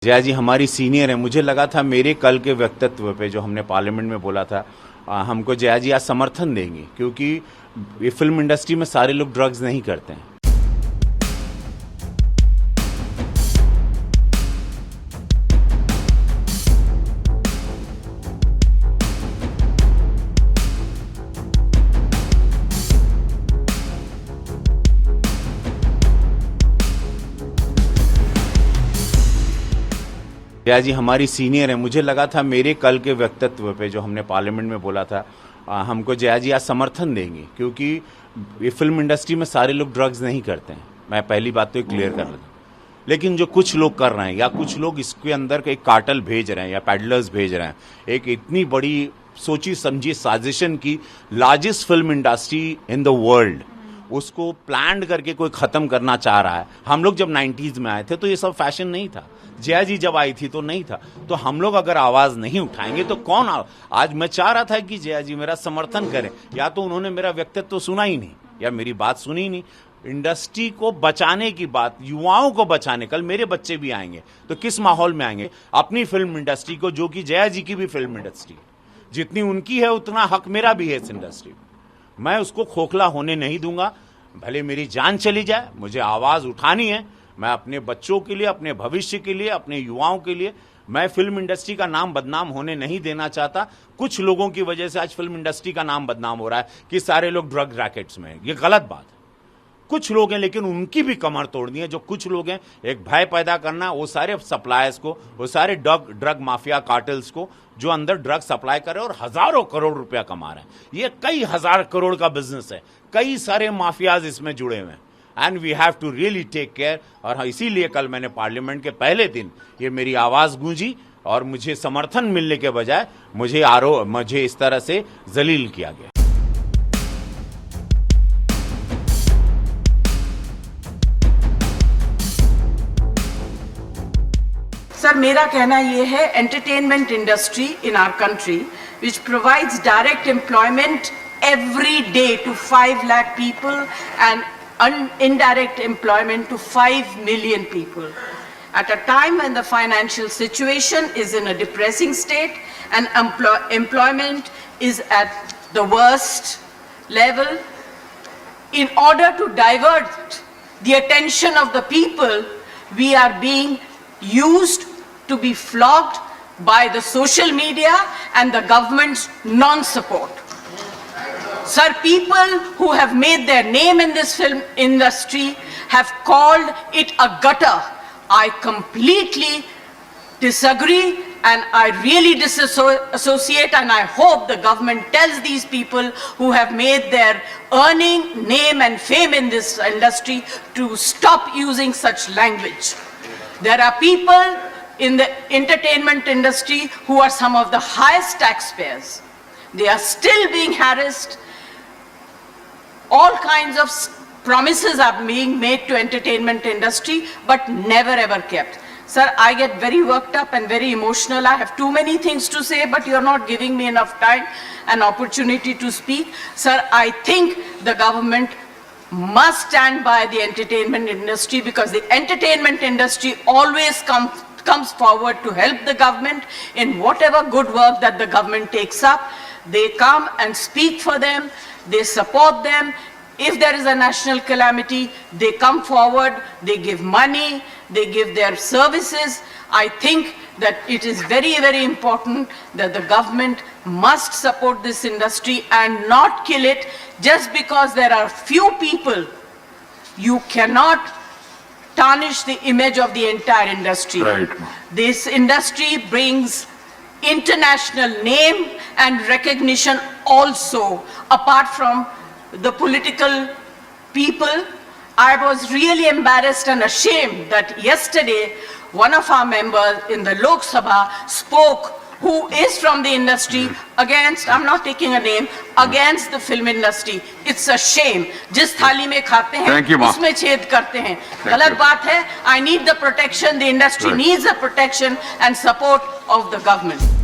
जया जी हमारी सीनियर है। मुझे लगा था मेरे कल के व्यक्तित्व पे जो हमने पार्लियामेंट में बोला था, हमको जया जी आज समर्थन देंगी, क्योंकि ये फिल्म इंडस्ट्री में सारे लोग ड्रग्स नहीं करते हैं। जया जी हमारी सीनियर है। मुझे लगा था मेरे कल के व्यक्तित्व पे जो हमने पार्लियामेंट में बोला था, हमको जया जी आज समर्थन देंगी, क्योंकि ये फिल्म इंडस्ट्री में सारे लोग ड्रग्स नहीं करते हैं। मैं पहली बात तो क्लियर कर लेता, लेकिन जो कुछ लोग कर रहे हैं या कुछ लोग इसके अंदर एक कार्टेल भेज रहे हैं या पैडलर्स भेज रहे हैं, एक इतनी बड़ी सोची समझी साजिशन की largest film industry in the world, उसको प्लान करके कोई खत्म करना चाह रहा है। हम लोग जब 90s में आए थे तो ये सब फैशन नहीं था। जया जी जब आई थी तो नहीं था। तो हम लोग अगर आवाज नहीं उठाएंगे तो कौन आज मैं चाह रहा था कि जया जी मेरा समर्थन करें, या तो उन्होंने मेरा व्यक्तित्व तो सुना ही नहीं या मेरी बात सुनी ही नहीं। इंडस्ट्री को बचाने की बात, युवाओं को बचाने, कल मेरे बच्चे भी आएंगे तो किस माहौल में आएंगे? अपनी फिल्म इंडस्ट्री को, जो कि जया जी की भी फिल्म इंडस्ट्री, जितनी उनकी है उतना हक मेरा भी है इस इंडस्ट्री में। मैं उसको खोखला होने नहीं दूंगा। भले मेरी जान चली जाए, मुझे आवाज उठानी है। मैं अपने बच्चों के लिए, अपने भविष्य के लिए, अपने युवाओं के लिए, मैं फिल्म इंडस्ट्री का नाम बदनाम होने नहीं देना चाहता। कुछ लोगों की वजह से आज फिल्म इंडस्ट्री का नाम बदनाम हो रहा है कि सारे लोग ड्रग रैकेट्स में हैं। ये गलत बात है। कुछ लोग हैं, लेकिन उनकी भी कमर तोड़नी है। जो कुछ लोग हैं, एक भय पैदा करना, वो सारे सप्लायर्स को, वो सारे ड्रग माफिया कार्टेल्स को जो अंदर ड्रग सप्लाई कर रहे हैं और हजारों करोड़ रुपया कमा रहे हैं। ये कई हजार करोड़ का बिजनेस है, कई सारे माफियाज इसमें जुड़े हुए हैं, and we have to really take care. और इसीलिए कल मैंने पार्लियामेंट के पहले दिन ये मेरी आवाज गूंजी और मुझे समर्थन मिलने के बजाय मुझे इस तरह से जलील किया गया। सर, मेरा कहना यह है, entertainment industry in our country which provides direct employment every day to 5 lakh people and indirect employment to 5 million people. At a time when the financial situation is in a depressing state and employment is at the worst level, in order to divert the attention of the people, we are being used to be flogged by the social media and the government's non-support. Sir, people who have made their name in this film industry have called it a gutter. I completely disagree and I really disassociate, and I hope the government tells these people who have made their earning, name and fame in this industry to stop using such language. There are people in the entertainment industry who are some of the highest taxpayers. They are still being harassed. All kinds of promises are being made to entertainment industry, but never ever kept. Sir, I get very worked up and very emotional. I have too many things to say, but you're not giving me enough time and opportunity to speak. Sir, I think the government must stand by the entertainment industry, because the entertainment industry always comes forward to help the government in whatever good work that the government takes up. They come and speak for them. They support them. If there is a national calamity, they come forward, they give money, they give their services. I think that it is very, very important that the government must support this industry and not kill it just because there are few people. You cannot tarnish the image of the entire industry. Right. This industry brings international name and recognition also, apart from the political people. I was really embarrassed and ashamed that yesterday one of our members in the Lok Sabha spoke, who is from the industry, against, I'm not taking a name, against the film industry. It's a shame. जिस थाली में खाते हैं उसमें छेद करते हैं, गलत बात है. I need the protection. The industry needs the protection and support of the government.